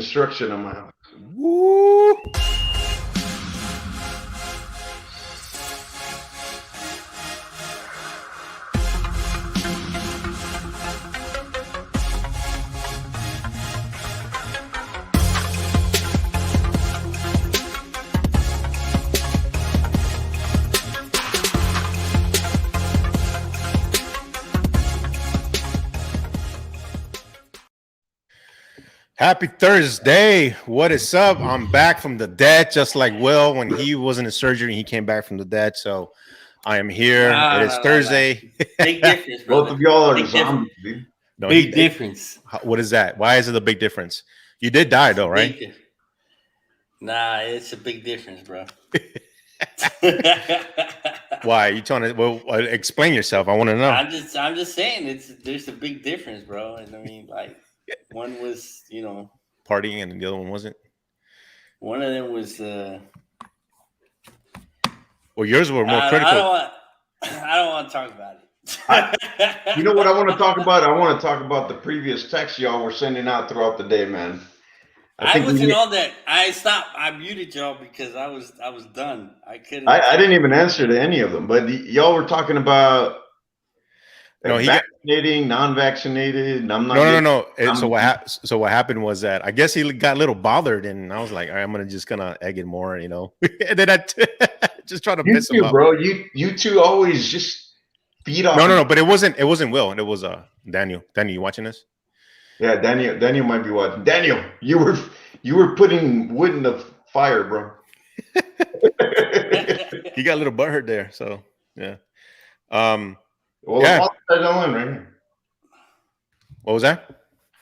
construction on my house. Woo! Happy Thursday. What is up? I'm back from the dead, just like Will when he was in the surgery. He came back from the dead. So I am here. It is Thursday. Big difference, brother. Both of y'all are Big zombies, dude. No, Big difference. What is that? Why is it a big difference? You did die though, right? Nah, it's a big difference, bro. Why? You trying to explain yourself? I want to know. I'm just saying there's a big difference, bro. And I mean, like, one was, Partying and the other one wasn't. One of them was well, yours were more critical. I don't want to talk about it. You know what I want to talk about? I want to talk about the previous texts y'all were sending out throughout the day, man. I wasn't on that. I stopped. I muted y'all because I was done. I couldn't. I didn't even answer to any of them, but y'all were talking about vaccinating, non-vaccinated. I'm not. No. So what happened was that I guess he got a little bothered, and I was like, all right, I'm gonna egg it more, and then I just try to piss him up, bro. You two always just feed off. No, but it wasn't Will, and it was Daniel. Daniel, you watching this? Yeah, Daniel might be watching. Daniel, you were putting wood in the fire, bro. He got a little butthurt there, so yeah. Apologize online right now. What was that?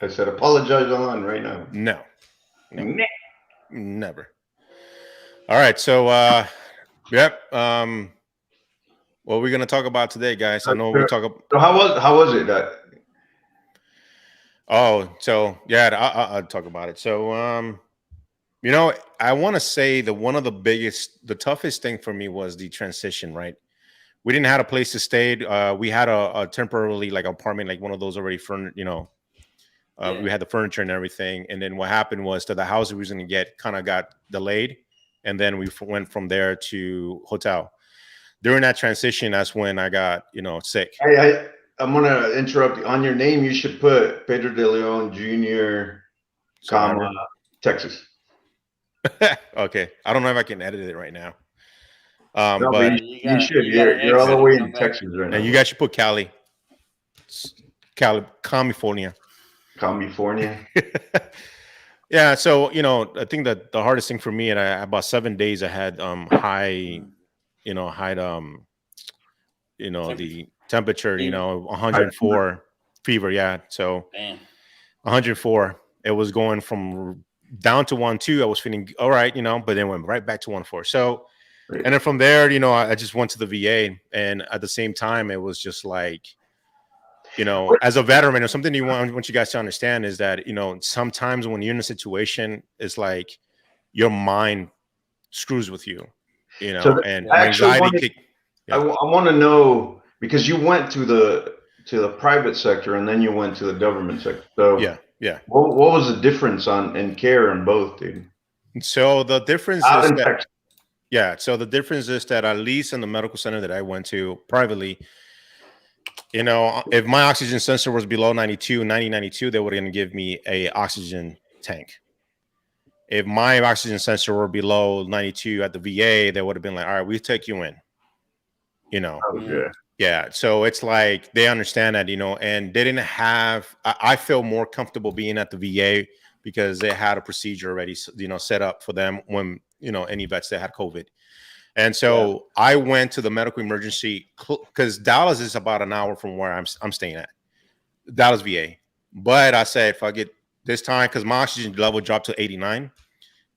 I said apologize online right now. No. Never. All right, so yep. What are we gonna talk about today, guys? I know we talk about. So how was it? I'll talk about it. So I want to say that one of the toughest thing for me was the transition, right? We didn't have a place to stay. We had a temporarily like apartment, like one of those already furnished, we had the furniture and everything. And then what happened was that the house we was going to get kind of got delayed. And then we went from there to hotel. During that transition, that's when I got, sick. Hey, I'm going to interrupt you. On your name, you should put Pedro de Leon Jr., Texas. Okay. I don't know if I can edit it right now. But you should. You're all the way in Texas right now. And you guys should put California. California. Yeah. So I think that the hardest thing for me, and about 7 days, I had high the temperature, 104 fever. Yeah. So 104. It was going from down to 1.2. I was feeling all right, but then went right back to 1.4. So. And then from there, I just went to the VA, and at the same time, it was just like, as a veteran, or something you want you guys to understand is that, sometimes when you're in a situation, it's like your mind screws with you, and anxiety. I want to know, because you went to the private sector and then you went to the government sector. So yeah. What was the difference in care in both, dude? So the difference is that. Yeah, so the difference is that at least in the medical center that I went to privately, if my oxygen sensor was below 92, they were going to give me a oxygen tank. If my oxygen sensor were below 92 at the VA, they would have been like, all right, we'll take you in, Yeah, so it's like they understand that, and they didn't have, I feel more comfortable being at the VA because they had a procedure already, set up for them when, any vets that had COVID. And so I went to the medical emergency because Dallas is about an hour from where I'm staying at, Dallas VA. But I said, fuck it this time, because my oxygen level dropped to 89.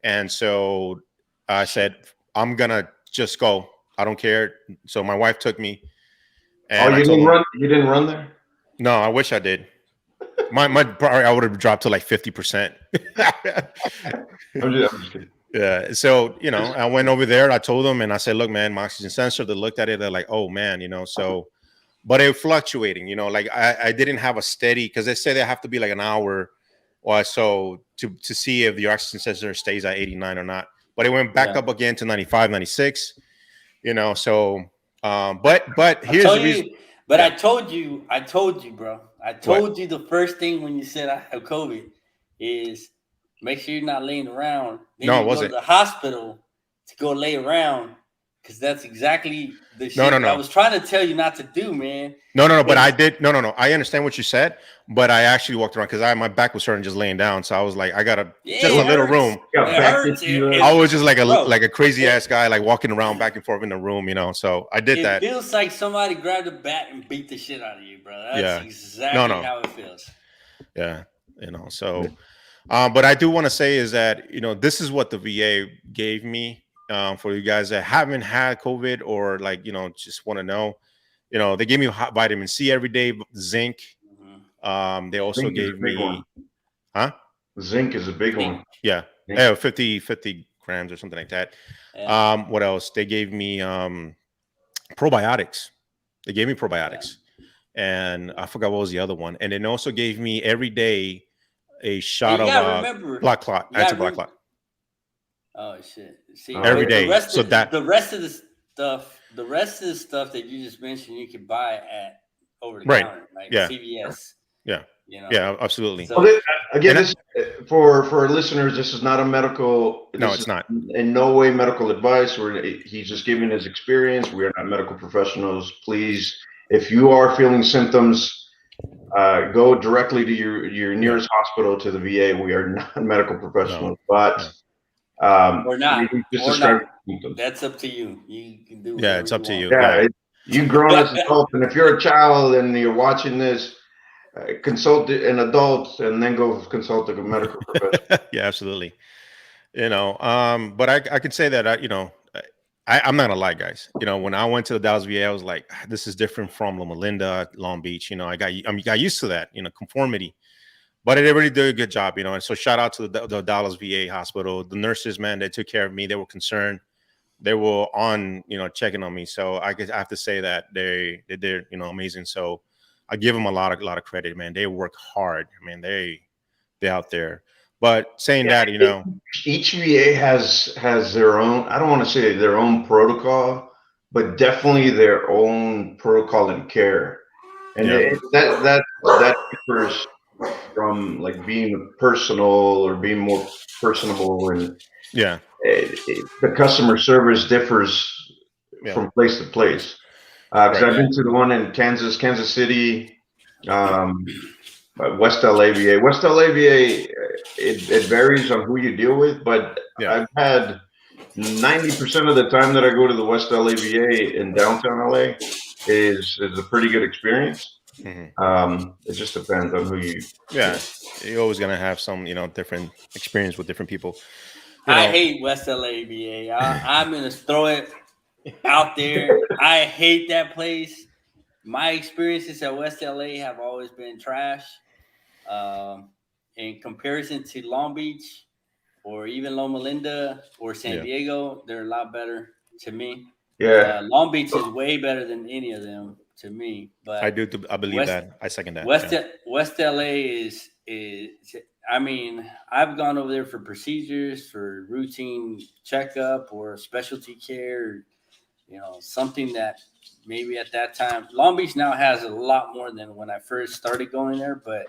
And so I said, I'm going to just go. I don't care. So my wife took me. And you didn't run? You didn't run there? No, I wish I did. I would have dropped to like 50%. I'm just kidding. Yeah. So, I went over there, I told them, and I said, look, man, my oxygen sensor, they looked at it. They're like, oh man, so, but it fluctuating, like I didn't have a steady, cause they say they have to be like an hour Well, so to see if the oxygen sensor stays at 89 or not. But it went back up again to 95, 96. You know, so but here's the reason. But I told you, bro. I told you the first thing when you said I have COVID is make sure you're not laying around. Then No, you it wasn't. go to the hospital to go lay around because that's exactly the shit No. I was trying to tell you not to do, man. No. But I did. No. I understand what you said, but I actually walked around because my back was hurting just laying down. So I was like, I got just a little room. I was just like a crazy ass guy, like walking around back and forth in the room, you know. So I did that. It feels like somebody grabbed a bat and beat the shit out of you, bro. That's exactly how it feels. Yeah, you know. So, but I do want to say is that, you know, this is what the VA gave me. For you guys that haven't had COVID or like, you know, just want to know, you know, they gave me vitamin C every day, zinc. They also gave me, Zinc is a big one. Yeah. 50 grams or something like that. Yeah. What else? They gave me probiotics. They gave me probiotics. And I forgot what was the other one. And then also gave me every day a shot of blood clot. Anti-blood clot. Oh shit! See, every day. The rest of the stuff that you just mentioned, you can buy at over the counter, like CVS. Yeah. You know? Yeah, absolutely. So, well, again, this, for our listeners, this is not a medical. No, it's not. In no way medical advice. He's just giving his experience. We are not medical professionals. Please, if you are feeling symptoms, go directly to your nearest hospital, to the VA. We are not medical professionals, but. Or not. That's up to you. You can do. Yeah, it's up to you. Yeah, you grown as an adult, and if you're a child and you're watching this, consult an adult and then go consult a medical professional. Yeah, absolutely. You know, but I could say that you know, I'm not gonna lie, guys. You know, when I went to the Dallas VA, I was like, this is different from Loma Linda, Long Beach. You know, I got used to that. You know, conformity. But they really did a good job, you know. And so shout out to the Dallas VA hospital. The nurses, man, they took care of me. They were concerned. They were on, you know, checking on me. So I have to say that they did, you know, amazing. So I give them a lot of credit, man. They work hard. I mean, they out there. But saying that, you know, each VA has their own. I don't want to say their own protocol, but definitely their own protocol and care. And that differs from like being personal or being more personable, and the customer service differs from place to place. Because I've been to the one in Kansas City, West LA VA. West LA VA, it varies on who you deal with, but I've had 90% of the time that I go to the West LA VA in downtown LA is a pretty good experience. It just depends on who you. Yeah, you're always gonna have some, you know, different experience with different people. I hate West LA VA. I'm gonna throw it out there. I hate that place. My experiences at West LA have always been trash. In comparison to Long Beach or even Loma Linda or San Diego, they're a lot better to me. Yeah, Long Beach is way better than any of them to me. But I believe that. I second that. West LA is. I mean, I've gone over there for procedures, for routine checkup or specialty care, you know, something that maybe at that time, Long Beach now has a lot more than when I first started going there, but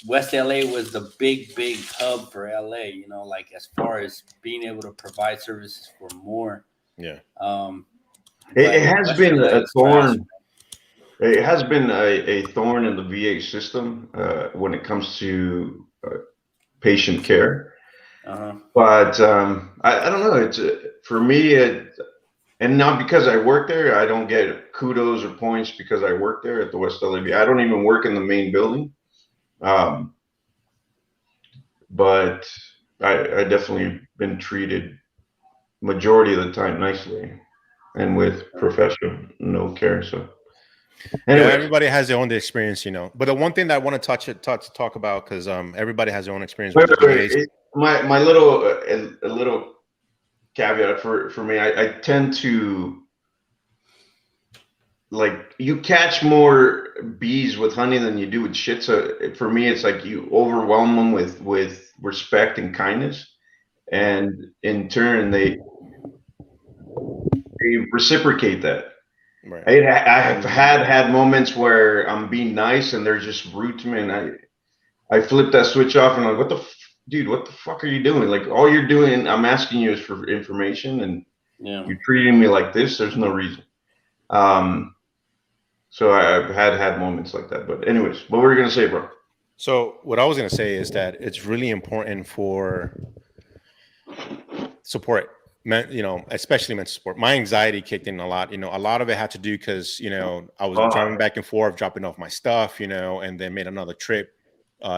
West LA was the big hub for LA, you know, like as far as being able to provide services for more. It has been a thorn. It has been a thorn in the VA system when it comes to patient care. But I don't know. It's for me, and not because I work there, I don't get kudos or points because I work there at the West LA VA. I don't even work in the main building. But I definitely been treated majority of the time nicely and with professional care. So anyway, everybody has their own experience, you know. But the one thing that I want to talk about, because everybody has their own experience. My little caveat for me, I tend to like you catch more bees with honey than you do with shit. So for me, it's like you overwhelm them with respect and kindness, and in turn they reciprocate that. Right. I have had moments where I'm being nice and they're just rude to me, and I flip that switch off and I'm like, dude, what the fuck are you doing? Like all you're doing, I'm asking you is for information, and you're treating me like this. There's no reason. So I've had moments like that. But anyways, what were you gonna say, bro? So what I was gonna say is that it's really important for support, especially mental support. My anxiety kicked in a lot. A lot of it had to do because I was driving back and forth, dropping off my stuff, and then made another trip,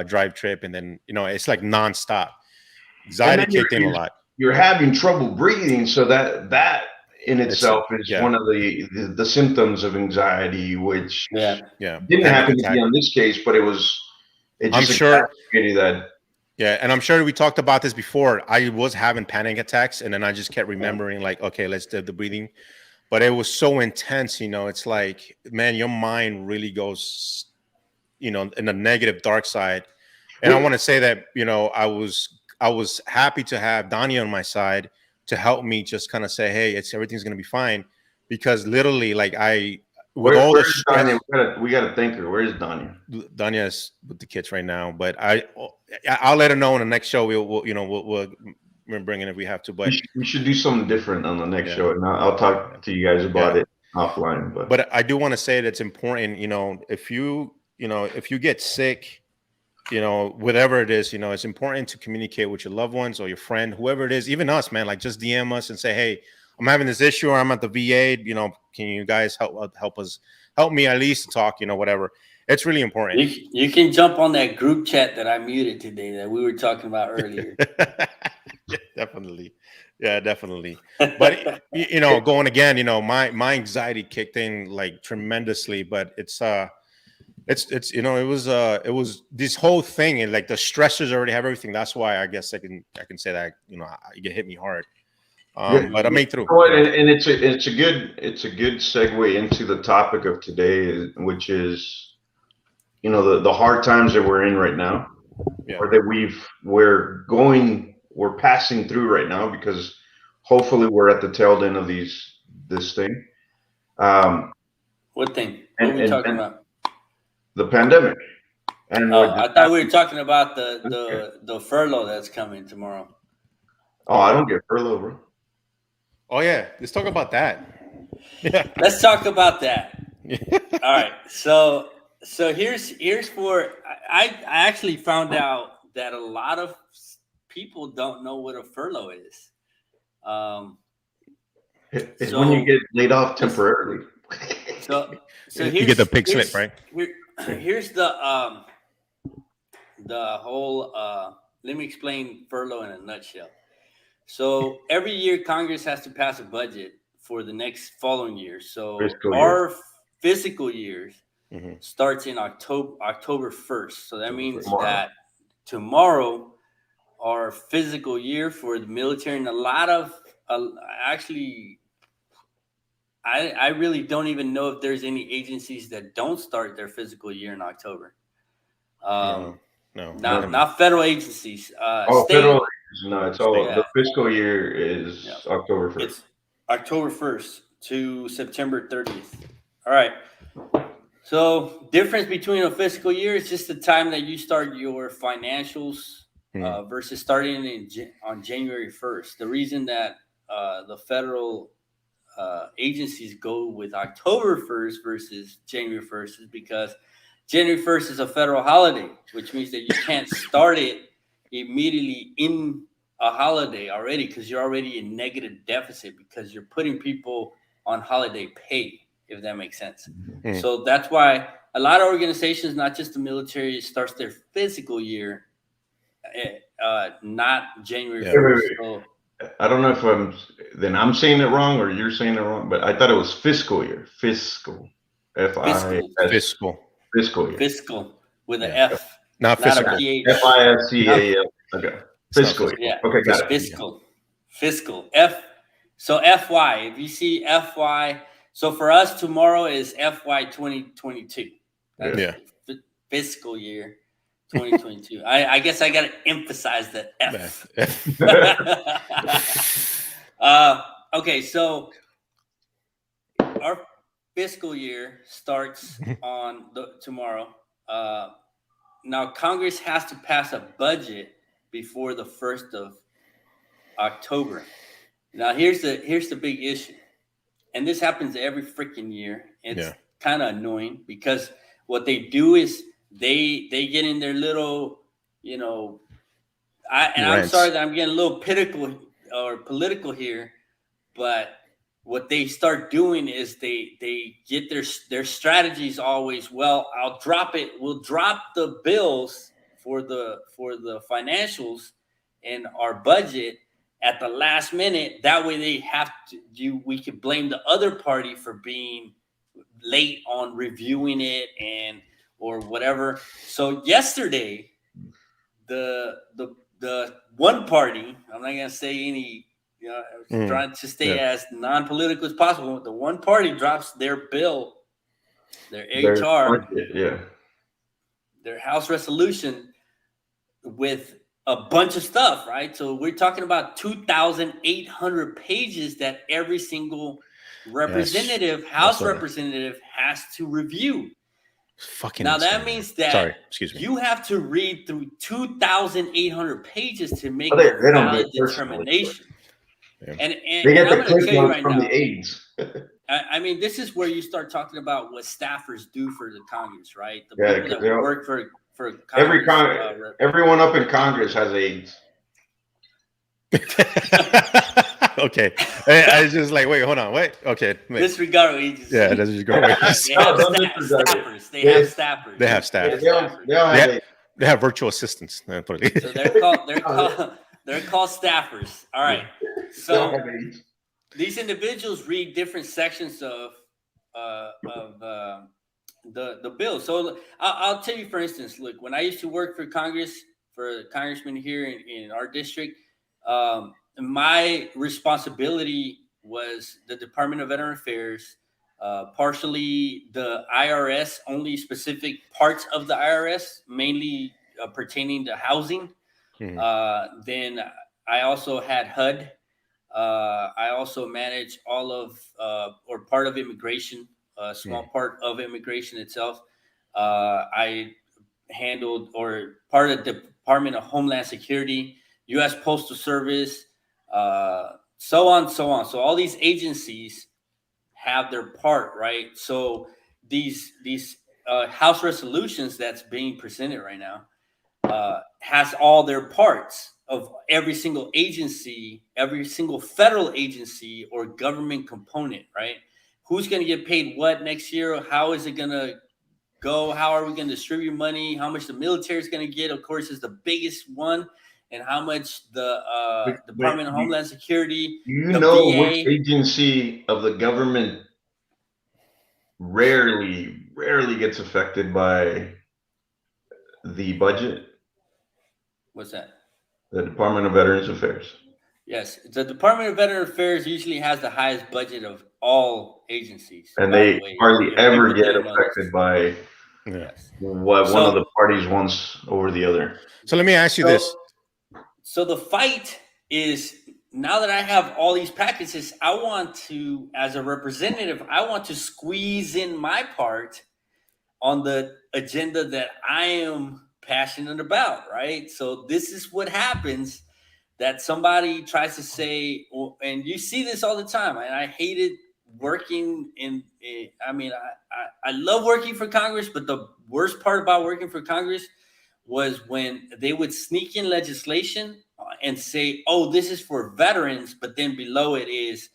drive trip, and then it's like nonstop. Anxiety kicked in a lot. You're having trouble breathing, so that in itself is one of the symptoms of anxiety, which didn't happen to be on this case, but it just exacerbated that. Yeah, and I'm sure we talked about this before. I was having panic attacks, and then I just kept remembering, like, okay, let's do the breathing. But it was so intense, it's like, man, your mind really goes, in the negative dark side. And I want to say that, I was happy to have Danya on my side to help me just kind of say, hey, everything's going to be fine. Because literally, like where's Danya? We got to thank her. Where is Danya? Danya is with the kids right now, but I'll let her know in the next show. We'll bring in if we have to. But we should do something different on the next show, and I'll talk to you guys about it offline. But I do want to say that it's important. If you get sick, whatever it is, it's important to communicate with your loved ones or your friend, whoever it is, even us, man. Like just DM us and say, hey, I'm having this issue, or I'm at the VA. Can you guys help me at least talk? Whatever. It's really important. You can jump on that group chat that I muted today that we were talking about earlier. Definitely. Yeah, definitely. But going again, my anxiety kicked in like tremendously. But it was this whole thing, and like the stressors already have everything. That's why I guess I can say that it hit me hard. But I made through. And it's a good segue into the topic of today, which is the hard times that we're in right now, or that we're passing through right now, because hopefully we're at the tail end of this thing. What thing? What are we talking about? The pandemic. And I thought we were talking about the furlough that's coming tomorrow. Oh, I don't get furlough, bro. Oh yeah, let's talk about that. Yeah, let's talk about that. All right, so here's where I actually found out that a lot of people don't know what a furlough is. It's when you get laid off temporarily. So you get the pig slip, right? Here's the whole. Let me explain furlough in a nutshell. So every year Congress has to pass a budget for the next following year. So our fiscal years starts in October 1st. So that means that tomorrow our fiscal year for the military, and a lot of actually, I really don't even know if there's any agencies that don't start their fiscal year in October. Not federal agencies. Federal. No, it's all the fiscal year is October 1st. It's October 1st to September 30th. All right. So difference between a fiscal year is just the time that you start your financials versus starting on January 1st. The reason that the federal agencies go with October 1st versus January 1st is because January 1st is a federal holiday, which means that you can't start it immediately in a holiday already, because you're already in negative deficit, because you're putting people on holiday pay, if that makes sense. So that's why a lot of organizations, not just the military, starts their fiscal year not January 1st. So, I don't know if I'm saying it wrong or you're saying it wrong, but I thought it was fiscal year. Fiscal. Fiscal. Fiscal year. Fiscal with an F. Not fiscal. FISCAL. Okay. Fiscal year. Yeah. Okay, got it. Fiscal. Fiscal. So FY. If you see FY, So for us, tomorrow is FY 2022. That's Yeah. fiscal year 2022. I guess I got to emphasize the F. Okay, so our fiscal year starts on tomorrow. Now Congress has to pass a budget before the 1st of October. Now here's the big issue, and this happens every freaking year. It's kind of annoying because what they do is they get in their little, I'm sorry that I'm getting a little political here, but what they start doing is they get their strategies always, well, we'll drop the bills for the financials and our budget at the last minute. That way we can blame the other party for being late on reviewing it or whatever. So yesterday, the one party, I'm not gonna say any, trying to stay as non-political as possible. The one party drops their bill, their HR, their House resolution with a bunch of stuff, right? So we're talking about 2,800 pages that every single representative, House representative, has to review. Fucking now insane. That means that you have to read through 2,800 pages to make a valid determination. Yeah. And they get the clip notes from the aides. I mean, this is where you start talking about what staffers do for the Congress, right? The people that work for Congress. Everyone up in Congress has aides. Okay, I was just like, wait, hold on, wait. Okay, disregard what you just said. Yeah, disregard what you said. They have staffers. They have staff. They have virtual assistants. So they're called staffers. All right. So these individuals read different sections of the bill. So I'll tell you, for instance, look, when I used to work for Congress, for the congressman here in our district, my responsibility was the Department of Veteran Affairs, partially the IRS, only specific parts of the IRS, mainly pertaining to housing. Then I also had HUD. I also managed all of or part of immigration, a small part of immigration itself. I handled or part of the Department of Homeland Security, U.S. Postal Service, so on. So all these agencies have their part, right? So these House resolutions that's being presented right now has all their parts of every single agency, every single federal agency or government component, right? Who's going to get paid what next year? How is it going to go? How are we going to distribute money? How much the military is going to get, of course, is the biggest one. And how much the Department of Homeland Security, VA, which agency of the government rarely gets affected by the budget? What's that? The Department of Veterans Affairs. Yes, the Department of Veteran Affairs usually has the highest budget of all agencies. And they hardly ever get affected by what one of the parties wants over the other. So let me ask you this. So the fight is, now that I have all these packages, I want to, as a representative, I want to squeeze in my part on the agenda that I am passionate about, right? So this is what happens, that somebody tries to say, and you see this all the time, and I hated working I love working for Congress, but the worst part about working for Congress was when they would sneak in legislation and say, oh, this is for veterans, but then below it is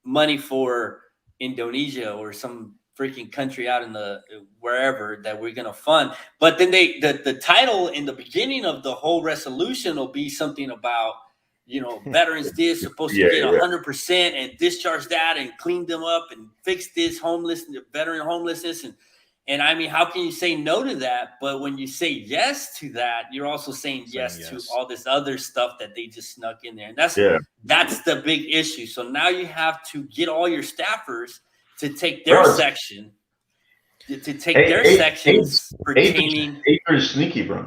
money for Indonesia or some freaking country out in the wherever that we're going to fund. But then the title in the beginning of the whole resolution will be something about, veterans this supposed to get 100% and discharge that and clean them up and fix this veteran homelessness. And I mean, how can you say no to that? But when you say yes to that, you're also saying yes to all this other stuff that they just snuck in there. And that's the big issue. So now you have to get all your staffers to take their Bro, section, to take their sections pertaining. Acre is sneaky, bro.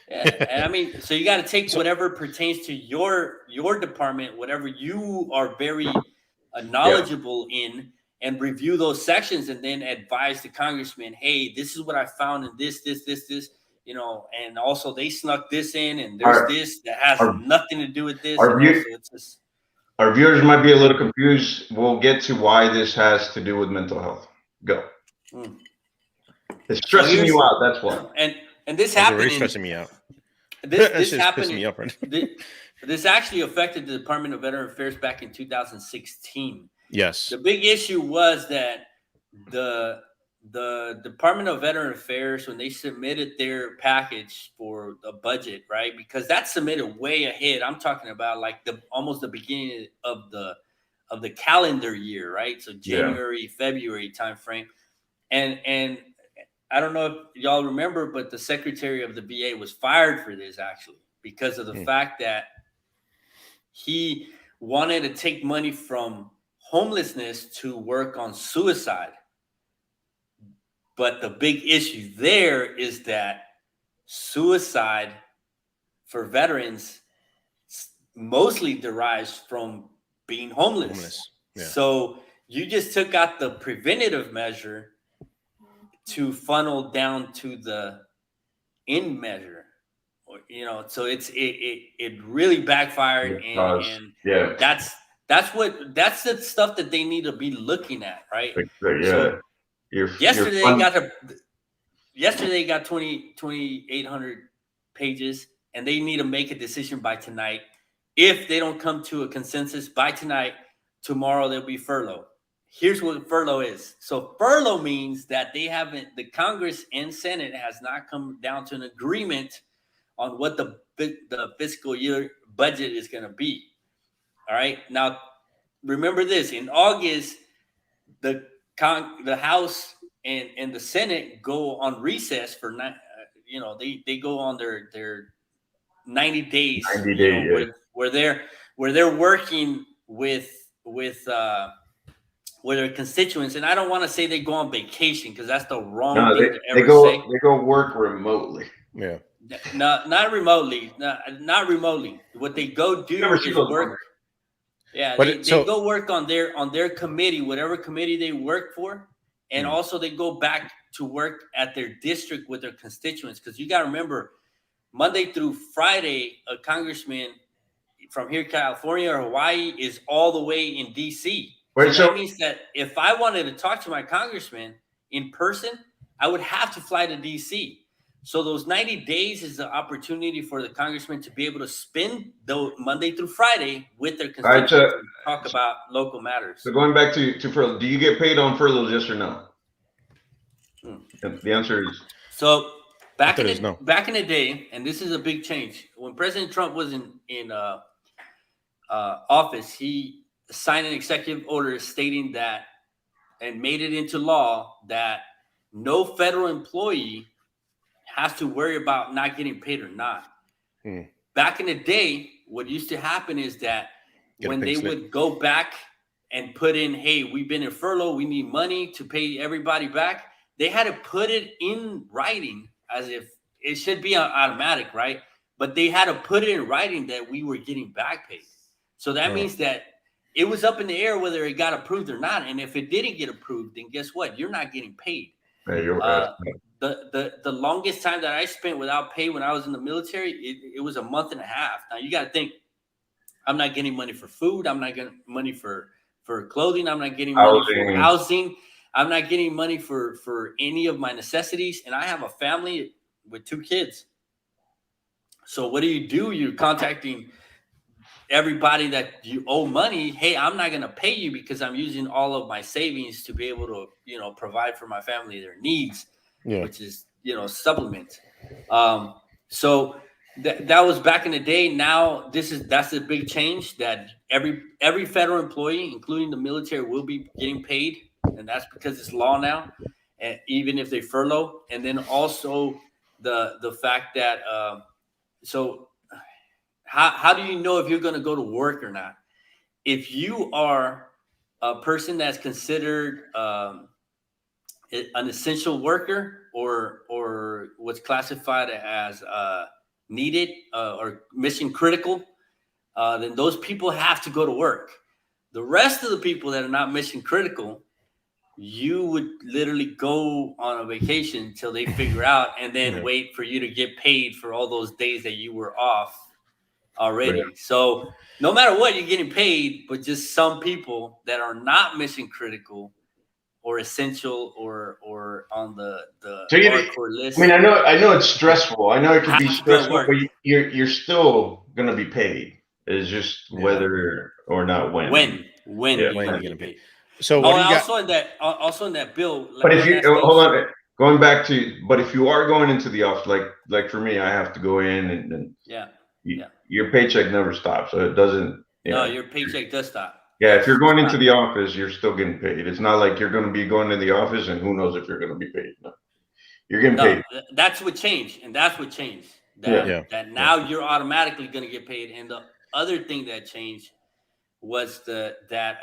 Yeah, and I mean, so you got to take whatever pertains to your department, whatever you are very knowledgeable in, and review those sections, and then advise the congressman, hey, this is what I found in this, you know, and also they snuck this in, and there's this that has nothing to do with this. So it's just, our viewers might be a little confused. We'll get to why this has to do with mental health. Go. It's stressing you out. That's why. And this happened. Really stressing me out. This happened. Me up right this actually affected the Department of Veteran Affairs back in 2016. Yes. The big issue was that the Department of Veteran Affairs, when they submitted their package for the budget, right? Because that's submitted way ahead. I'm talking about like almost the beginning of the calendar year, right? So January, February timeframe. And I don't know if y'all remember, but the Secretary of the VA was fired for this actually because of the fact that he wanted to take money from homelessness to work on suicide. But the big issue there is that suicide for veterans mostly derives from being homeless. Yeah. So you just took out the preventative measure to funnel down to the end measure, you know. So it really backfired, and that's the stuff that they need to be looking at, right? So yesterday they got 2,800 pages, and they need to make a decision by tonight. If they don't come to a consensus by tonight, tomorrow there'll be furlough. Here's what furlough is. So furlough means that the Congress and Senate has not come down to an agreement on what the fiscal year budget is going to be. All right. Now, remember this: in August, the House and the Senate go on recess for they go on their 90 days. 90 days, where they're working with their constituents. And I don't want to say they go on vacation, because that's the wrong thing to ever say. They go work remotely. Yeah. No, not remotely. Not remotely. What they go do is work. Yeah, they go work on their committee, whatever committee they work for. And also they go back to work at their district with their constituents. Because you got to remember, Monday through Friday, a congressman from here, California or Hawaii, is all the way in D.C. So that means that if I wanted to talk to my congressman in person, I would have to fly to D.C. So those 90 days is the opportunity for the congressman to be able to spend the Monday through Friday with their constituents and talk about local matters. So going back to furlough, do you get paid on furlough, yes or no? The answer is so. Back in the day, and this is a big change. When President Trump was in office, he signed an executive order stating that, and made it into law, that no federal employee has to worry about not getting paid or not. Back in the day, what used to happen is that when they would go back and put in, hey, we've been in furlough, we need money to pay everybody back, they had to put it in writing, as if it should be automatic, right? But they had to put it in writing that we were getting back paid. So that means that it was up in the air whether it got approved or not. And if it didn't get approved, then guess what? You're not getting paid. The longest time that I spent without pay when I was in the military, it was a month and a half. Now you got to think, I'm not getting money for food. I'm not getting money for clothing. I'm not getting money for housing. I'm not getting money for any of my necessities. And I have a family with 2 kids. So what do? You're contacting everybody that you owe money. Hey, I'm not going to pay you because I'm using all of my savings to be able to, provide for my family their needs, which is, supplement. So that was back in the day. Now that's a big change, that every federal employee, including the military, will be getting paid. And that's because it's law now, and even if they furlough. And then also the fact that, so how do you know if you're going to go to work or not? If you are a person that's considered an essential worker or what's classified as needed or mission critical, then those people have to go to work. The rest of the people that are not mission critical, you would literally go on a vacation until they figure out, and then wait for you to get paid for all those days that you were off already. Right. So no matter what, you're getting paid, but just some people that are not mission critical or essential or on the So hardcore list. I mean, I know it's stressful. I know it can be Have to stressful, work. but you're still gonna be paid. It's just whether or not when. When when you're you're gonna gonna get pay. paid. So what do you got? Also in that bill. But if you hold on, going back to, but if you are going into the office, like for me, I have to go in and your paycheck never stops, so it doesn't. No, your paycheck does stop. Yeah, if you're going into the office, you're still getting paid. It's not like you're going to be going to the office and who knows if you're going to be paid. No. You're getting paid. That's what changed, and that's what changed. That now you're automatically going to get paid. And the other thing that changed was that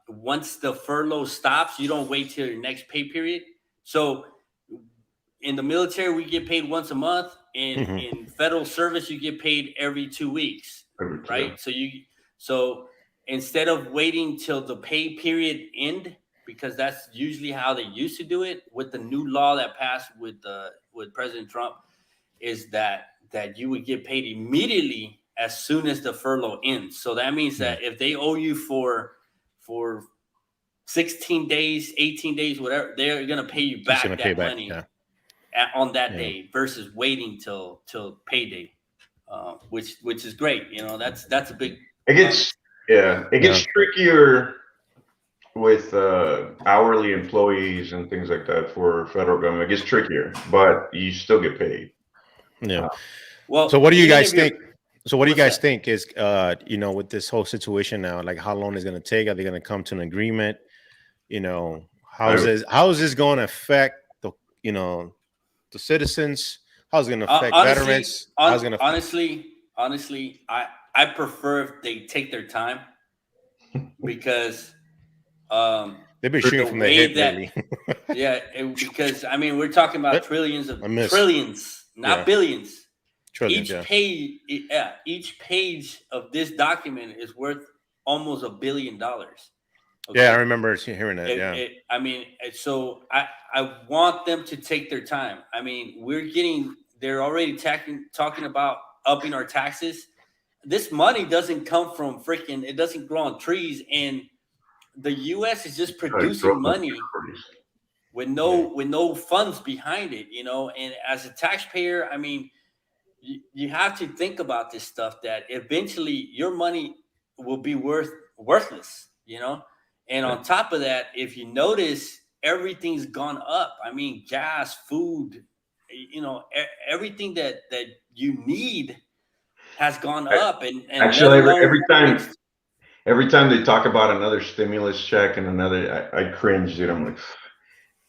once the furlough stops, you don't wait till your next pay period. So in the military, we get paid once a month. In federal service, you get paid every 2 weeks, right? So instead of waiting till the pay period end, because that's usually how they used to do it, with the new law that passed with President Trump, is that you would get paid immediately as soon as the furlough ends. So that means that if they owe you for 16 days, 18 days, whatever, they're going to pay you back that money on that day versus waiting till payday, which is great. You know, that's a big. It gets trickier with hourly employees and things like that for federal government. It gets trickier, but you still get paid. Yeah. Well, so what do you guys think? So what do you guys think is, with this whole situation now, like how long is it going to take? Are they going to come to an agreement? How is this going to affect the citizens? How's it going to affect veterans? Honestly, I prefer if they take their time because they've been shooting from the hip lately. Because I mean, we're talking about trillions, not billions. Trillions, each page of this document is worth almost $1 billion. Okay? Yeah, I remember hearing that. So I want them to take their time. I mean, they're already talking about upping our taxes. This money doesn't come from it doesn't grow on trees, and the U.S. is just producing money with no funds behind it, and as a taxpayer, I mean, you have to think about this stuff, that eventually your money will be worthless, and on top of that, if you notice, everything's gone up. I mean, gas, food, everything that you need has gone up. And actually, every time they talk about another stimulus check and another, I cringe, dude. I'm like,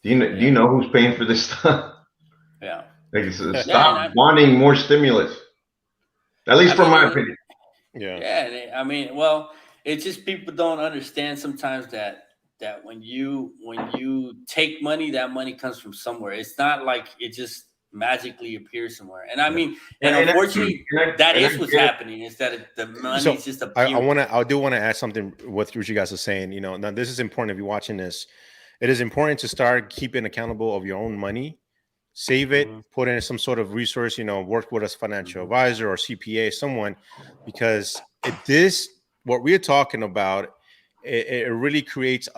do you know who's paying for this stuff? Yeah. Like, stop wanting more stimulus. At least from my opinion. Yeah. Yeah. I mean, well, it's just people don't understand sometimes that when you take money, that money comes from somewhere. It's not like it just magically appears somewhere. And I mean, unfortunately, that is what's happening, is that the money is just appearing. I do want to add something with what you guys are saying. Now this is important. If you're watching this, it is important to start keeping accountable of your own money. Save it, put in some sort of resource, work with a financial advisor or CPA, someone, because what we're talking about, it really creates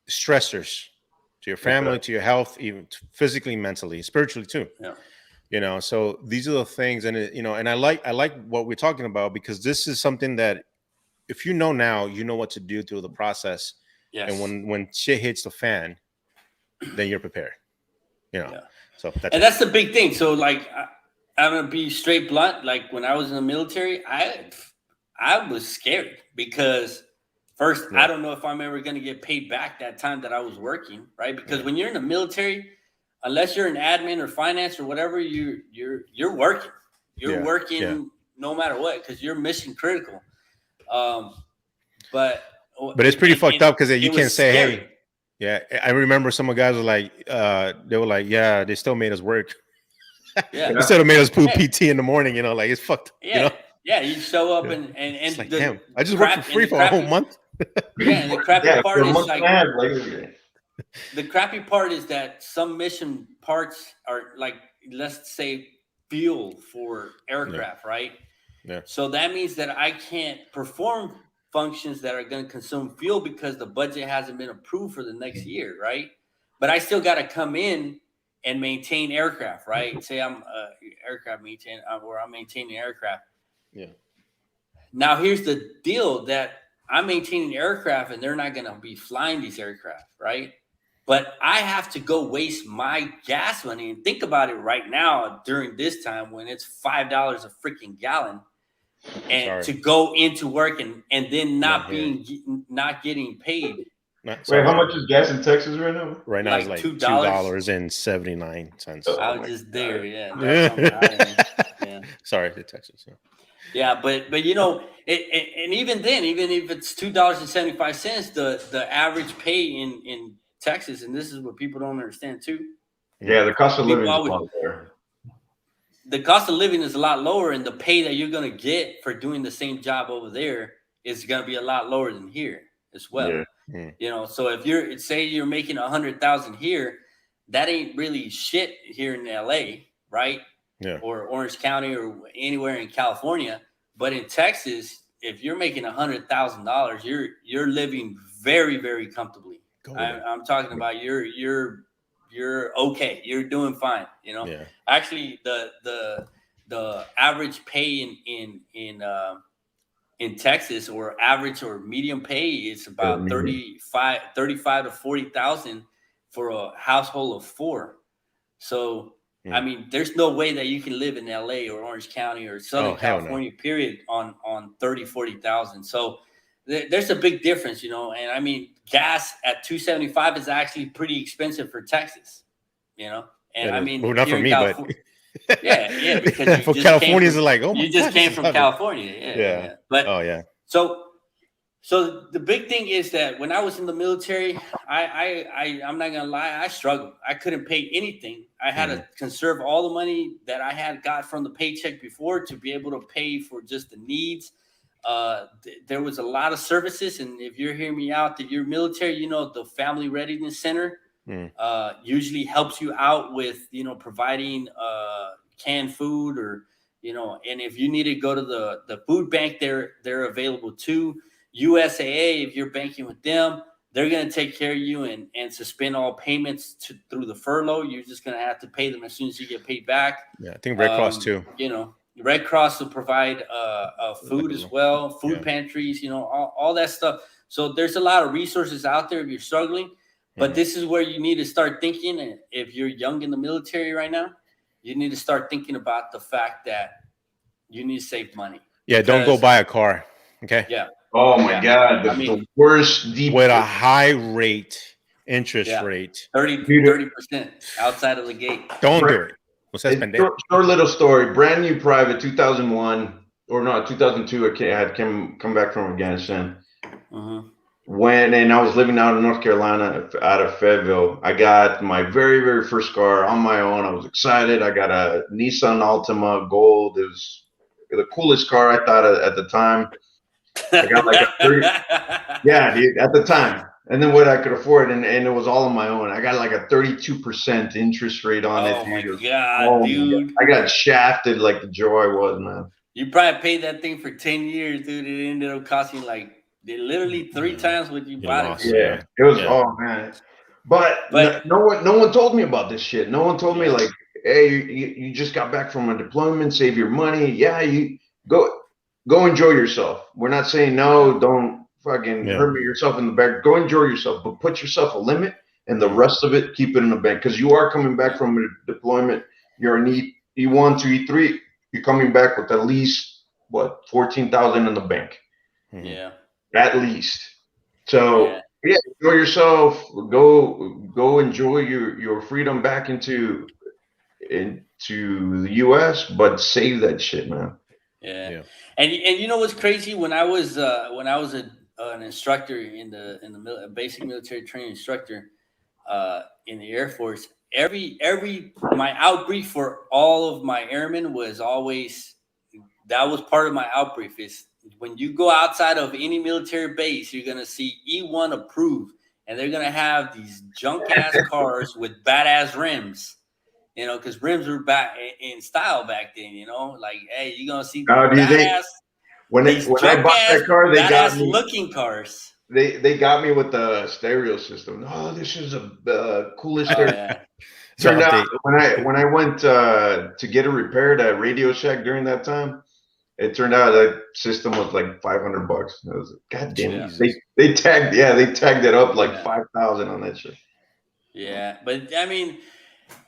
stressors to your family, to your health, even physically, mentally, spiritually too. Yeah. So these are the things, and and I like what we're talking about, because this is something that if you know now, you know what to do through the process. Yes. And when shit hits the fan, then you're prepared. So that's the big thing. So like, I'm gonna be straight blunt. Like when I was in the military, I was scared because first, I don't know if I'm ever gonna get paid back that time that I was working, right? Because when you're in the military, unless you're an admin or finance or whatever, you're working. You're working no matter what, because you're mission critical. But But it's pretty fucked up because you it can't was say, scary. hey, yeah. I remember some guys were like, they were like, yeah, they still made us work. Yeah. Instead of made us poop Yeah. PT in the morning, like it's fucked. Yeah, yeah. You show up and It's like, the damn, I just worked for free for a whole month. Yeah, and the crappy Yeah, part for a is month like and a half, like, the crappy part is that some mission parts are like, let's say, fuel for aircraft, right? Yeah. So that means that I can't perform functions that are going to consume fuel because the budget hasn't been approved for the next year, right? But I still got to come in and maintain aircraft, right? Say I'm aircraft maintain, or I'm maintaining aircraft. Yeah. Now here's the deal: that I'm maintaining aircraft, and they're not going to be flying these aircraft, right? But I have to go waste my gas money. And think about it right now during this time when it's $5 a freaking gallon, and to go into work and then not getting paid. wait, how much is gas in Texas right now? Right now it's like $2.79. I was just there, yeah. Sorry, the Texas. Yeah, but and even then, even if it's $2.75, the average pay in Texas, and this is what people don't understand too. Yeah, the cost of living is a lot there. The cost of living is a lot lower, and the pay that you're going to get for doing the same job over there is going to be a lot lower than here as well. Yeah. So if you're making 100,000 here, that ain't really shit here in LA, right? Yeah. Or Orange County or anywhere in California. But in Texas, if you're making $100,000, you're living very, very comfortably. I'm talking about you're okay. You're doing fine. Yeah. Actually, the average pay in Texas, or average or medium pay, is about 35 to 40,000 for a household of 4. So I mean, there's no way that you can live in LA or Orange County or Southern California, period, on 40,000. So there's a big difference, and I mean, gas at $2.75 is actually pretty expensive for Texas, And I mean, well, not for me, but yeah, because for Californians, like, oh my God, you just came from California, yeah. But So the big thing is that when I was in the military, I'm not gonna lie, I struggled. I couldn't pay anything. I had to conserve all the money that I had got from the paycheck before to be able to pay for just the needs. There was a lot of services, and if you're hearing me out, that you're military, the Family Readiness Center usually helps you out with providing canned food, or and if you need to go to the food bank, they're available too. USAA, if you're banking with them, they're going to take care of you and suspend all payments through the furlough. You're just going to have to pay them as soon as you get paid back. Yeah, I think Red Cross too. Red Cross will provide food as well, food pantries, all that stuff. So there's a lot of resources out there if you're struggling. But this is where you need to start thinking. And if you're young in the military right now, you need to start thinking about the fact that you need to save money. Yeah, don't go buy a car. Okay. Yeah. Oh my God, the worst with a high rate interest rate, 30% outside of the gate. Don't do it. Short little story. Brand new private, 2001 or no, 2002. I had come back from Afghanistan. And I was living out in North Carolina, out of Fayetteville. I got my very, very first car on my own. I was excited. I got a Nissan Altima Gold. It was the coolest car, I thought, at the time. I got like a 30, dude, at the time. And then what I could afford, and it was all on my own. I got like a 32% interest rate on it. Oh my God, dude! I got shafted like the joy was, man. You probably paid that thing for 10 years, dude. It ended up costing like literally 3 times what you bought it. Yeah, it was. Oh man, but no one told me about this shit. No one told me like, hey, you just got back from a deployment, save your money. Yeah, you go enjoy yourself. We're not saying no, don't fucking hurt yourself in the back. Go enjoy yourself, but put yourself a limit, and the rest of it, keep it in the bank. Because you are coming back from a deployment. You're in E1 to E3. You're coming back with at least what, 14,000 in the bank. Yeah, at least. So enjoy yourself. Go enjoy your freedom back into the U.S. But save that shit, man. Yeah. And you know what's crazy? When I was a an instructor a basic military training instructor in the Air Force. My outbrief for all of my airmen was always, that was part of my outbrief, is when you go outside of any military base, you're gonna see E1 approved, and they're gonna have these junk ass cars with badass rims. You know, because rims were back in style back then. You know, like, hey, you're gonna see these badass. When I bought that car, they got me looking cars. They got me with the stereo system. Oh, this is a coolest stereo. Yeah. Turned out when I went to get it repaired at Radio Shack during that time, it turned out that system was like $500. I was like, God damn it! They tagged it up like 5,000 on that shit. Yeah, but I mean,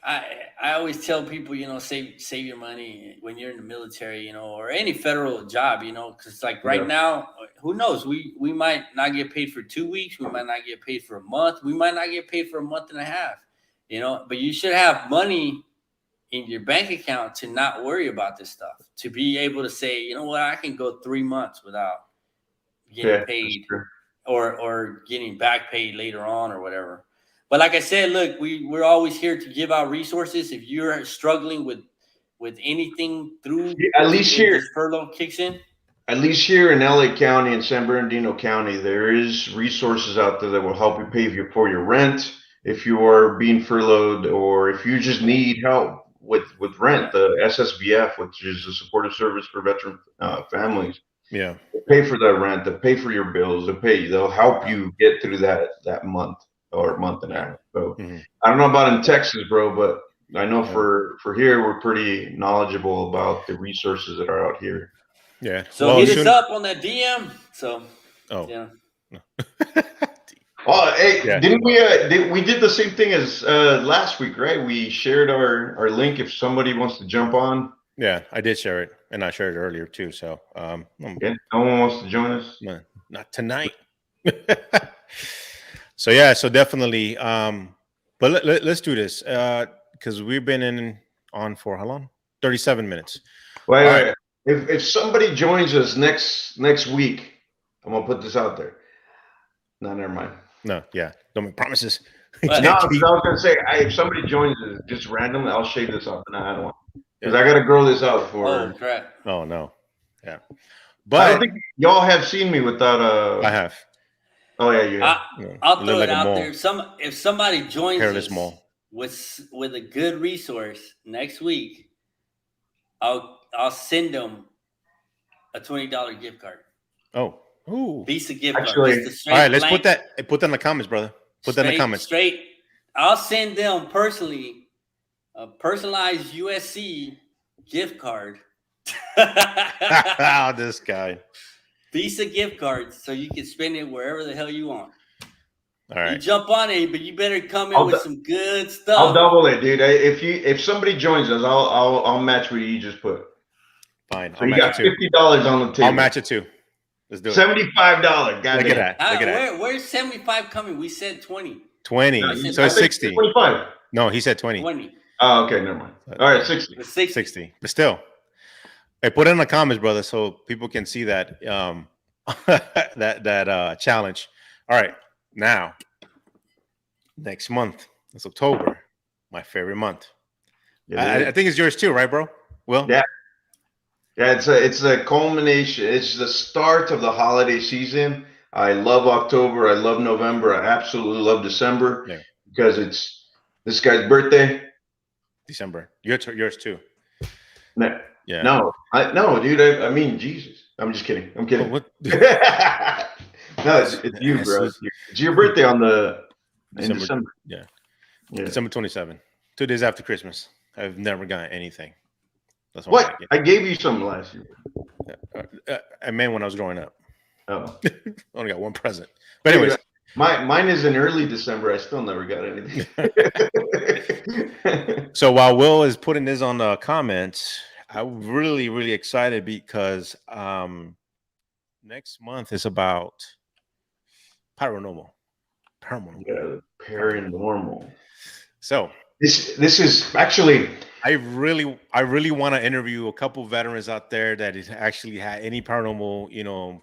I always tell people, you know, save your money when you're in the military, you know, or any federal job, you know, because like right now, who knows? We might not get paid for 2 weeks. We might not get paid for a month. We might not get paid for a month and a half, you know, but you should have money in your bank account to not worry about this stuff, to be able to say, you know what, I can go 3 months without getting paid or getting back paid later on or whatever. But like I said, look, we're always here to give out resources. If you're struggling with anything through at least here furlough kicks in. At least here in LA County and San Bernardino County, there is resources out there that will help you pay for your rent if you are being furloughed, or if you just need help with rent. The SSVF, which is the supportive service for veteran families. Yeah. They pay for that rent, they pay for your bills, they'll help you get through that month or month and a half. So I don't know about in Texas, bro, but I know for here we're pretty knowledgeable about the resources that are out here. Yeah. So hit us up on that DM. So yeah. Oh, hey, didn't we did the same thing as last week, right? We shared our link if somebody wants to jump on. Yeah, I did share it, and I shared it earlier too. So no one wants to join us? No, not tonight. So yeah, so definitely. But let's do this because we've been on for how long? 37 minutes. Wait. If somebody joins us next week, I'm gonna put this out there. No, never mind. No, yeah, don't make promises. No, I was gonna say if somebody joins us just randomly, I'll shave this off. No, I don't want, because I gotta grow this out for. Oh crap! Oh no, yeah. But I don't think y'all have seen me without a. I have. Oh yeah, you have. I'll throw it out there. If somebody joins Hairless us mole. with a good resource next week, I'll send them a $20 gift card. Oh, ooh. Visa gift card. All right, let's put that in the comments, brother. Put that in the comments. I'll send them personally a personalized USC gift card. This guy. Visa gift cards, so you can spend it wherever the hell you want. All right. You jump on it, but you better come in with some good stuff. I'll double it, dude. If somebody joins us, I'll match what you just put. Fine. So you got $50 on the table. I'll match it too. Let's do it. $75. Look at that. Where's 75 coming? We said 20. 20. No, so it's 60. 25. No, he said 20. 20. Oh, okay, never mind. All right, 60. 60. But still. Hey, put it in the comments, brother, so people can see that that challenge. All right. Now, next month, it's October, my favorite month. Yeah, I think it's yours too, right, bro? Will? Yeah. Yeah, it's a culmination. It's the start of the holiday season. I love October. I love November. I absolutely love December because it's this guy's birthday. December. Yours too. No. Yeah. No, dude. I mean, Jesus. I'm just kidding. I'm kidding. Oh, no, it's you, bro. It's your birthday in December. Yeah. December 27th. 2 days after Christmas. I've never gotten anything. That's what? I gave you some last year. I meant when I was growing up. Oh. Only got one present. But anyways. Mine is in early December. I still never got anything. So while Will is putting this on the comments, I'm really, really excited because next month is about paranormal. Yeah, paranormal. So this is actually. I really want to interview a couple veterans out there that has actually had any paranormal,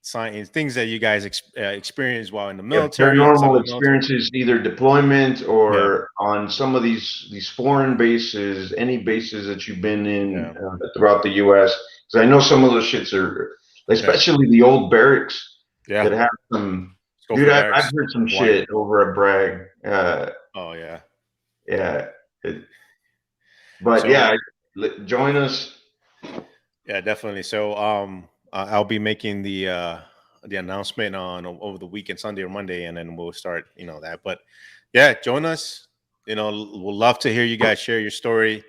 science, things that you guys experience while in the Yeah, military, outside paranormal of the military. experiences, either deployment Yeah, or on some of these foreign bases, any bases that you've been in yeah, throughout the U.S. Because I know some of those shits are, yeah, especially the old barracks that yeah. have some. Dude, Schofield I've Barracks, heard some Hawaii. shit over at Bragg. Oh yeah. Yeah, it, but So yeah, join us. yeah, definitely. So I'll be making the announcement on over the weekend, Sunday or Monday, and then we'll start, that. But yeah, join us. We'll love to hear you guys share your story.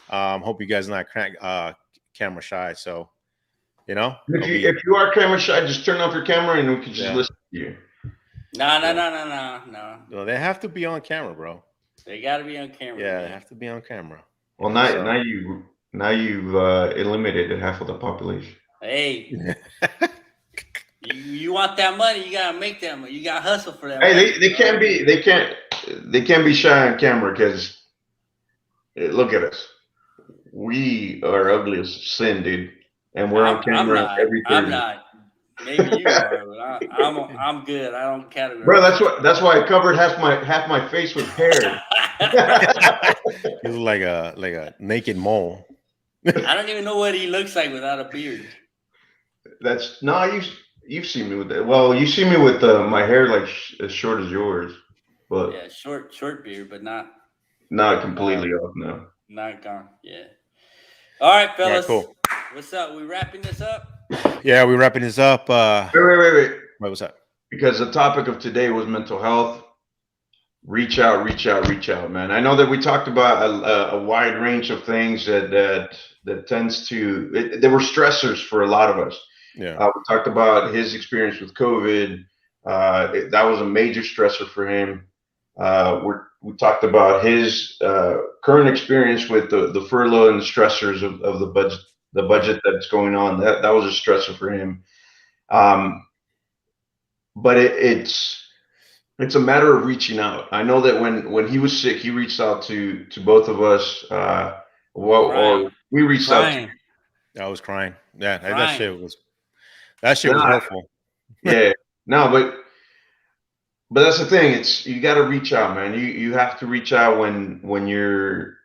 Hope you guys not camera shy. So If it'll you be if you are camera shy, just turn off your camera and we can just yeah. listen to you. No, no, Yeah. no, no, no, no. No, they have to be on camera, bro. They got to be on camera. Yeah, man. they have to be on camera. Well, now you've eliminated half of the population. Hey, you want that money? You gotta make that money. You gotta hustle for that. Hey, money, they can't be shy on camera because look at us. We are ugly as sin, dude, and we're on camera every I'm Thursday. not. Maybe you are, but I'm good. I don't categorize. Bro, that's why I covered half my face with hair. He looks like a naked mole. I don't even know what he looks like without a beard. That's no, you've seen me with that. Well, you see me with my hair like as short as yours, but Yeah, short beard, but not completely off now. not gone. Yeah. All right, fellas. All right, cool. What's up? We wrapping this up? Yeah, we're wrapping this up. Wait. Wait, what's that? Because the topic of today was mental health. Reach out, man. I know that we talked about a wide range of things that tends to there were stressors for a lot of us. Yeah. We talked about his experience with COVID. That was a major stressor for him. We talked about his current experience with the furlough and the stressors of the budget that's going on. That was a stressor for him. But it's a matter of reaching out. I know that when he was sick, he reached out to both of us. Or we reached out. I was crying. Yeah, Crying. that shit was hurtful. Yeah, no, but that's the thing. It's you got to reach out, man. You have to reach out when you're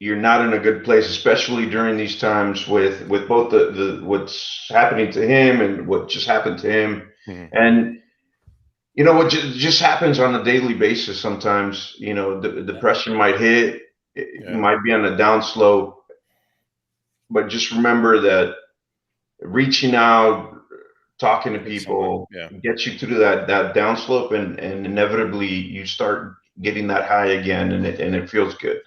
not in a good place, especially during these times with both the what's happening to him and what just happened to him, and what just happens on a daily basis. Sometimes the depression might hit. It might be on a downslope, but just remember that reaching out, talking to people gets you through that downslope, and inevitably you start getting that high again, and it feels good.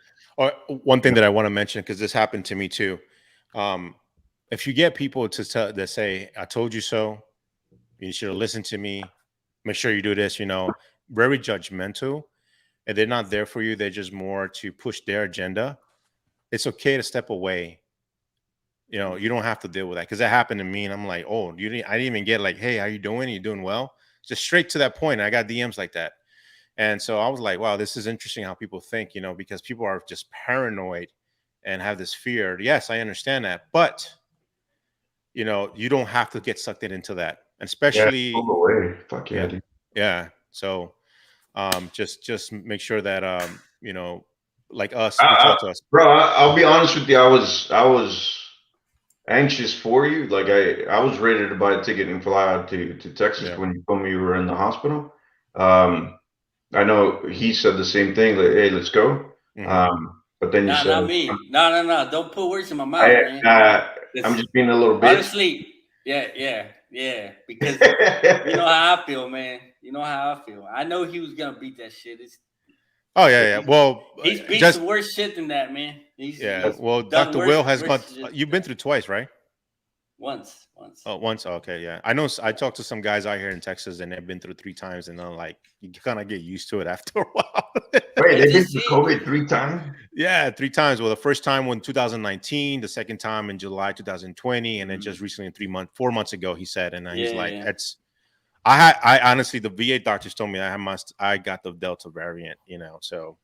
One thing that I want to mention, because this happened to me too. If you get people that say, "I told you so," you should have listened to me. Make sure you do this. Very judgmental, and they're not there for you. They're just more to push their agenda. It's okay to step away. You don't have to deal with that, because that happened to me, and I'm like, oh, I didn't even get like, hey, how you doing? Are you doing well? Just straight to that point. I got DMs like that. And so I was like, wow, this is interesting how people think, because people are just paranoid and have this fear. Yes, I understand that. But, you don't have to get sucked into that. And especially. Yeah, away. Fuck yeah. Yeah. So just make sure that, like us, talk to us. Bro, I'll be honest with you. I was anxious for you. Like I was ready to buy a ticket and fly out to Texas when you told me you were in the hospital. I know he said the same thing. Like, hey, let's go. But then you said, "Not me. No. Don't put words in my mouth, man." I'm just being a little bitch. Honestly, yeah. Because you know how I feel, man. You know how I feel. I know he was gonna beat that shit. Oh yeah. Well, he's beat some worse shit than that, man. Well, Dr. Will has gone. You've been through twice, right? Once. Oh, once. Okay, yeah. I know. I talked to some guys out here in Texas, and they've been through 3 times, and I'm like, you kind of get used to it after a while. Wait, they've been through COVID 3 times? Yeah, 3 times. Well, the first time in 2019, the second time in July 2020, and then just recently 4 months ago, he said, and he's like, "It's." I honestly, the VA doctors told me I got the Delta variant, so.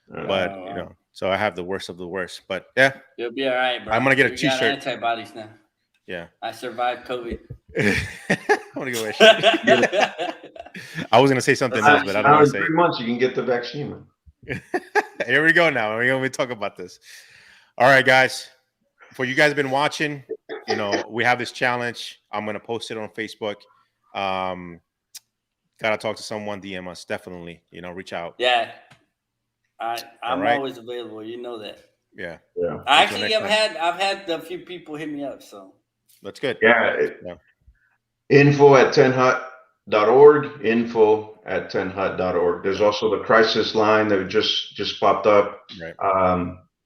But so I have the worst of the worst. But yeah, you'll be all right, bro. I'm gonna get a T-shirt. Got antibodies now. Yeah, I survived COVID. I want to go wear a shirt. I was gonna say something else, but I don't Now want in to say 3 months, you can get the vaccine. it. Here we go now. We're gonna talk about this. All right, guys. For you guys have been watching, we have this challenge. I'm gonna post it on Facebook. Gotta talk to someone, DM us, definitely. Reach out. Yeah. I'm right. always available. You know that. Yeah. Yeah. Actually, I've had a few people hit me up, so That's good. Yeah. Info@10hut.org. Info@10hut.org. There's also the crisis line that just popped up. Right.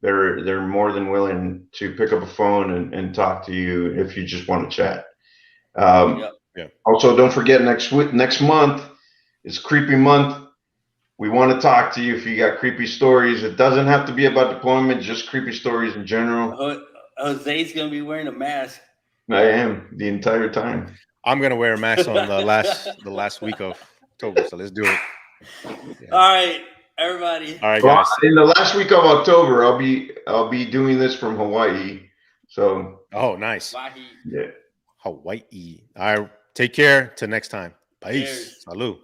They're more than willing to pick up a phone and talk to you if you just want to chat. yep. Yeah. Also, don't forget next month is Creepy Month. We want to talk to you if you got creepy stories. It doesn't have to be about deployment, just creepy stories in general. Jose's gonna be wearing a mask. I am the entire time. I'm gonna wear a mask on the last week of October, so let's do it. Yeah. All right, everybody. All right, guys. In the last week of October, I'll be doing this from Hawaii. So. Oh, nice. Hawaii. Yeah. Hawaii. All right. Take care. Till next time. Peace. Cheers. Salud.